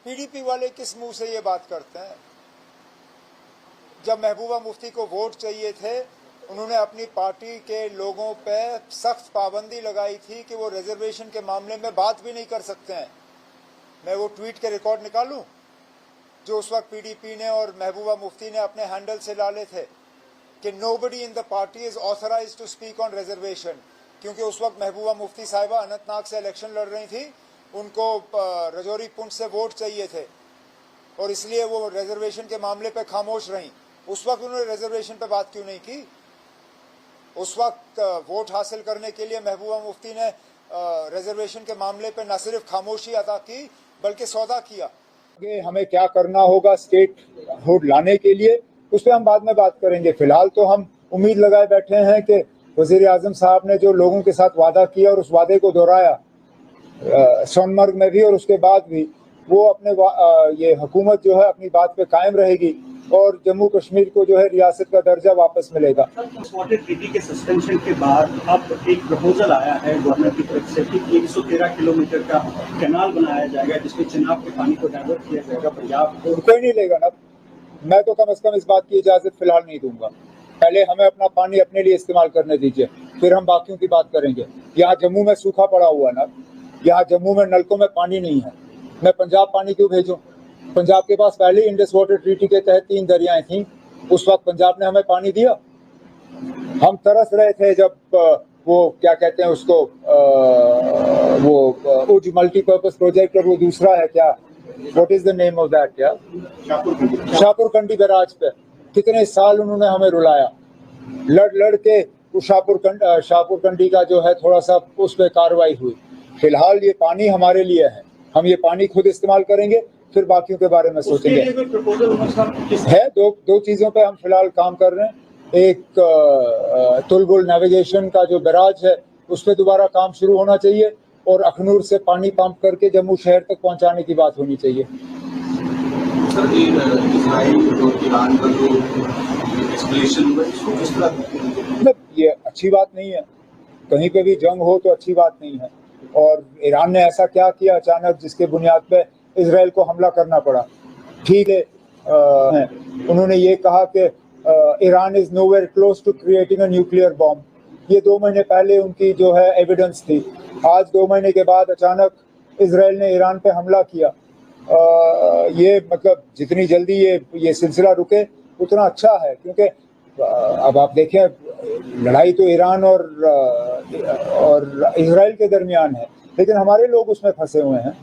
PDP वाले किस मुंह से ये बात करते हैं? जब महबूबा मुफ्ती को वोट चाहिए थे, उन्होंने अपनी पार्टी के लोगों पे सख्त पाबंदी लगाई थी कि वो रिजर्वेशन के मामले में बात भी नहीं कर सकते हैं। मैं वो ट्वीट के रिकॉर्ड निकालूं जो उस वक्त पीडीपी ने और महबूबा मुफ्ती ने अपने हैंडल से डाले थे कि nobody in the party is authorised to speak on reservation, क्योंकि उस वक्त महबूबा मुफ्ती साहिबा अनंतनाग से इलेक्शन लड़ रही थी, उनको रजौरी पुंछ से वोट चाहिए थे और इसलिए वो रिजर्वेशन के मामले पे खामोश रहीं। उस वक्त उन्होंने रिजर्वेशन पे बात क्यों नहीं की? उस वक्त वोट हासिल करने के लिए महबूबा मुफ्ती ने रिजर्वेशन के मामले पे न सिर्फ खामोशी अदा की बल्कि सौदा किया। हमें क्या करना होगा स्टेट हुड लाने के लिए, उस पर हम बाद में बात करेंगे। फिलहाल तो हम उम्मीद लगाए बैठे हैं कि वजीर आजम साहब ने जो लोगों के साथ वादा किया और उस वादे को दोहराया सोनमर्ग में भी और उसके बाद भी, वो अपने ये हुकूमत जो है अपनी बात पे कायम रहेगी और जम्मू कश्मीर को जो है रियासत का दर्जा वापस मिलेगा। वाटर ट्रीटी के सस्पेंशन के बाद अब एक प्रपोजल आया है गवर्नमेंट की तरफ से कि 113 किलोमीटर का कैनाल बनाया जाएगा जिसमें चिनाब के पानी को डाइवर्ट किया जाएगा पंजाब को। कोई नहीं लेगा ना, मैं तो कम से कम इस बात की इजाजत फिलहाल नहीं दूंगा। पहले हमें अपना पानी अपने लिए इस्तेमाल करने दीजिए, फिर हम बाकियों की बात करेंगे। यहाँ जम्मू में सूखा पड़ा हुआ ना, यहाँ जम्मू में नलकों में पानी नहीं है, मैं पंजाब पानी क्यों भेजूं? पंजाब के पास पहले इंडस वाटर ट्रीटी के तहत 3 दरियाएं थीं, उस वक्त पंजाब ने हमें पानी दिया। हम तरस रहे थे जब वो क्या कहते हैं उसको, वो उज मल्टीपर्पज प्रोजेक्ट और वो दूसरा है क्या, what is the name of that, क्या शाहपुर कंडी बैराज पे कितने साल उन्होंने हमें रुलाया। लड़ के शाहपुर कंडी का जो है थोड़ा सा उस पर कार्रवाई हुई। फिलहाल ये पानी हमारे लिए है, हम ये पानी खुद इस्तेमाल करेंगे, फिर बाकियों के बारे में सोचेंगे। है दो चीज़ों पे हम फिलहाल काम कर रहे हैं। एक तुलबुल नेविगेशन का जो बैराज है उस पर दोबारा काम शुरू होना चाहिए और अखनूर से पानी पंप करके जम्मू शहर तक पहुंचाने की बात होनी चाहिए। सर ये अच्छी बात नहीं है, कहीं पे भी जंग हो तो अच्छी बात नहीं है। और ईरान ने ऐसा क्या किया अचानक जिसके बुनियाद पे इजराइल को हमला करना पड़ा? ठीक है, उन्होंने ये कहा कि Iran is nowhere close to creating a nuclear bomb. ये 2 महीने पहले उनकी जो है एविडेंस थी। आज 2 महीने के बाद अचानक इजराइल ने ईरान पे हमला किया। ये मतलब जितनी जल्दी ये सिलसिला रुके उतना अच्छा है, क्योंकि अब आप देखें लड़ाई तो ईरान और इजराइल के दरमियान है, लेकिन हमारे लोग उसमें फंसे हुए हैं।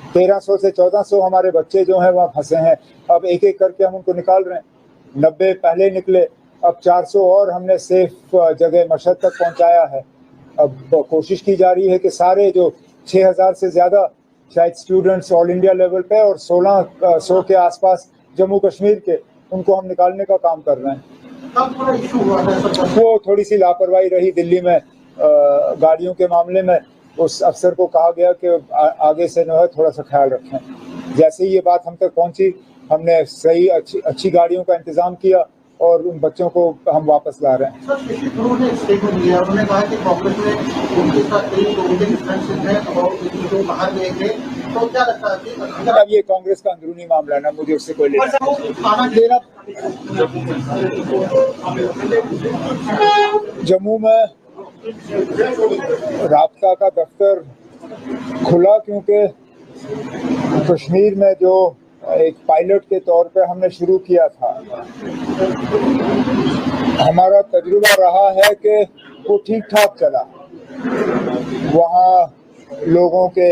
1300 से 1400 हमारे बच्चे जो हैं वहाँ फंसे हैं। अब एक एक करके हम उनको निकाल रहे हैं। 90 पहले निकले, अब 400 और हमने सेफ जगह मशहद तक पहुँचाया है। अब कोशिश की जा रही है कि सारे जो 6000 से ज़्यादा शायद स्टूडेंट्स ऑल इंडिया लेवल पे और 1600 के आसपास जम्मू कश्मीर के, उनको हम निकालने का काम कर रहे हैं। वो थोड़ी सी लापरवाही रही दिल्ली में गाड़ियों के मामले में। उस अफसर को कहा गया कि आगे से जो है थोड़ा सा ख्याल रखें। जैसे ही ये बात हम तक पहुंची, हमने सही अच्छी गाड़ियों का इंतजाम किया और उन बच्चों को हम वापस ला रहे हैं। उन्होंने स्टेटमेंट दिया, उन्होंने कहा कि कांग्रेस में उनके साथ कई लोगों के डिफरेंसेस हैं और जो बाहर गए थे, तो क्या लगता है कि अब ये कांग्रेस का अंदरूनी मामला है ना, मुझे उससे कोई लेना देना। जम्मू में राब्ता का दफ्तर खुला क्योंकि कश्मीर में जो एक पायलट के तौर पे हमने शुरू किया था, हमारा तजुर्बा रहा है कि वो ठीक ठाक चला। वहाँ लोगों के